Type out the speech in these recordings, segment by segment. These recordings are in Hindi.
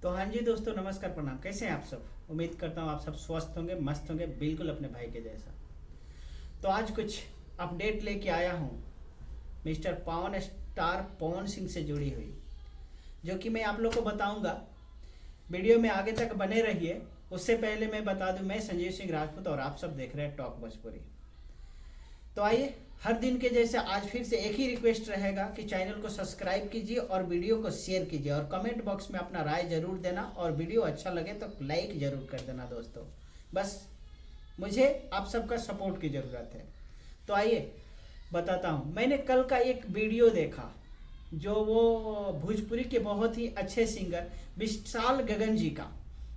तो हाँ जी दोस्तों, नमस्कार, प्रणाम। कैसे हैं आप सब? उम्मीद करता हूँ आप सब स्वस्थ होंगे, मस्त होंगे, बिल्कुल अपने भाई के जैसा। तो आज कुछ अपडेट लेके आया हूँ मिस्टर पवन स्टार पवन सिंह से जुड़ी हुई, जो कि मैं आप लोग को बताऊंगा। वीडियो में आगे तक बने रहिए। उससे पहले मैं बता दूं, मैं संजीव सिंह राजपूत और आप सब देख रहे हैं टॉक भोजपुरी। तो आइए, हर दिन के जैसे आज फिर से एक ही रिक्वेस्ट रहेगा कि चैनल को सब्सक्राइब कीजिए और वीडियो को शेयर कीजिए और कमेंट बॉक्स में अपना राय जरूर देना, और वीडियो अच्छा लगे तो लाइक जरूर कर देना दोस्तों। बस मुझे आप सबका सपोर्ट की ज़रूरत है। तो आइए बताता हूँ। मैंने कल का एक वीडियो देखा, जो वो भोजपुरी के बहुत ही अच्छे सिंगर विशाल गगन जी का,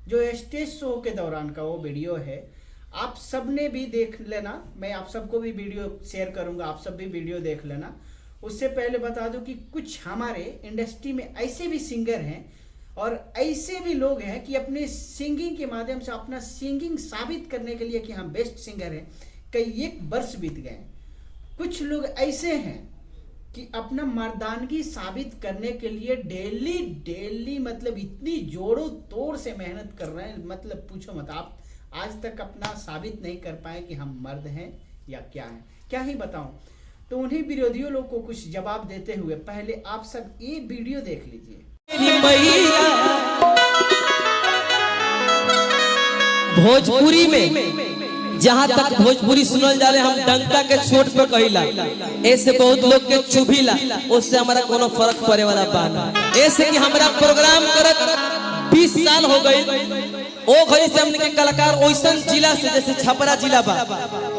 जो स्टेज शो के दौरान का वो वीडियो है। आप सब ने भी देख लेना, मैं आप सबको भी वीडियो शेयर करूंगा, आप सब भी वीडियो देख लेना। उससे पहले बता दूं कि कुछ हमारे इंडस्ट्री में ऐसे भी सिंगर हैं और ऐसे भी लोग हैं कि अपने सिंगिंग के माध्यम से अपना सिंगिंग साबित करने के लिए कि हम बेस्ट सिंगर हैं, कई एक वर्ष बीत गए। कुछ लोग ऐसे हैं कि अपना मर्दानगी साबित करने के लिए डेली मतलब इतनी जोड़ों तोड़ से मेहनत कर रहे हैं, मतलब पूछो मत। आप आज तक अपना साबित नहीं कर पाए कि हम मर्द हैं या क्या हैं, क्या ही बताऊं। तो उन्हीं विरोधियों लोग को कुछ जवाब देते हुए पहले आप सब ये वीडियो देख लीजिए। भोजपुरी में जहाँ तक भोजपुरी सुनल जाले, हम डंका के चोट पे कहिला, ऐसे बहुत लोग के चुभिला, उससे हमारा कोनो फर्क पड़े वाला बात। ऐसे कि हमारा प्रोग्राम करत 20 साल हो गई। ओ घड़ी से हमने के कलाकार ओइसन जिला से, जैसे छपरा जिला बा,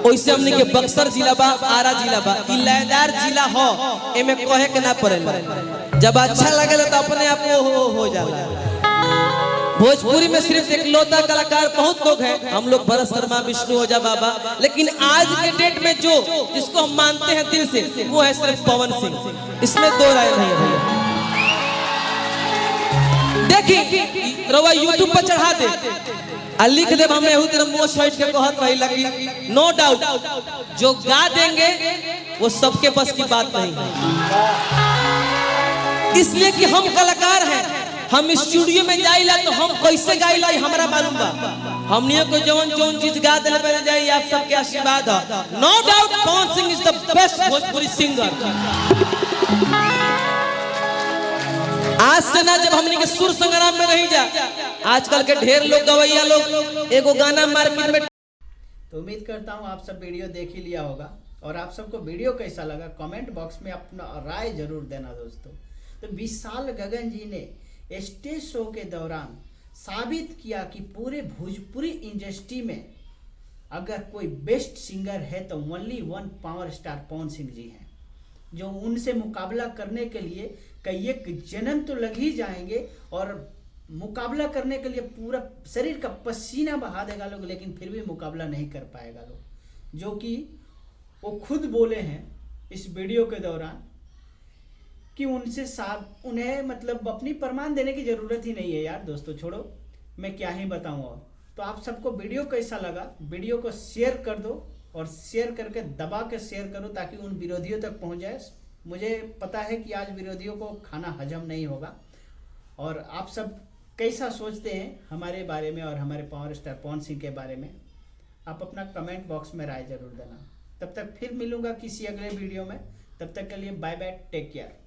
ओइसे हमने के बक्सर जिला बा, आरा जिला बा, ई लयदार जिला हो, एमे कहे के ना पड़ेला। जब अच्छा लगेला तो अपने आप हो जाला। भोजपुरी में सिर्फ एक लौता कलाकार बहुत लोग हैं, हम लोग भरत शर्मा, विष्णु ओझा बाबा, लेकिन आज के डेट में जो जिसको हम मानते हैं दिल से, वो है सिर्फ पवन सिंह। इसमें दो राय नहीं है भैया। देखिए रवा यूट्यूब पर चढ़ा दे आ लिख दे, हमें एहू तेरे मुंह साइड के कहत रही लगी। नो डाउट जो गा देंगे वो सबके बस की बात नहीं है, इसलिए कि हम कलाकार हैं। हम स्टूडियो में जाइला तो हम कैसे गाइला हमारा मालूम बा। हमने को जौन चीज गा देले पहले जाई, आप सबके आशीर्वाद है। No doubt Pawan Singh is the best Bhojpuri singer. आज से ना जब हमने के सुर संग्राम में नहीं जा, आजकल के ढेर लोग गवैया लोग एगो गाना मार्केट में। तो उम्मीद करता हूँ आप सब वीडियो देख ही लिया होगा, और आप सबको वीडियो कैसा लगा कमेंट बॉक्स में अपना राय जरूर देना दोस्तों। तो विशाल गगन जी ने स्टेज शो के दौरान साबित किया कि पूरे भोजपुरी इंडस्ट्री में अगर कोई बेस्ट सिंगर है तो only one power star Pawan Singh ji हैं, जो उनसे मुकाबला करने के लिए कई एक जन्म तो लग ही जाएंगे, और मुकाबला करने के लिए पूरा शरीर का पसीना बहा देगा लोग, लेकिन फिर भी मुकाबला नहीं कर पाएगा लोग, जो कि वो खुद बोले हैं इस वीडियो के दौरान कि उन्हें मतलब अपनी प्रमाण देने की ज़रूरत ही नहीं है। यार दोस्तों छोड़ो, मैं क्या ही बताऊँ। और तो आप सबको वीडियो कैसा लगा, वीडियो को शेयर कर दो, और शेयर करके दबा के शेयर करो ताकि उन विरोधियों तक पहुंच जाए। मुझे पता है कि आज विरोधियों को खाना हजम नहीं होगा। और आप सब कैसा सोचते हैं हमारे बारे में और हमारे पावर स्टार पवन सिंह के बारे में, आप अपना कमेंट बॉक्स में राय जरूर देना। तब तक फिर मिलूंगा किसी अगले वीडियो में, तब तक के लिए बाय बाय, टेक केयर।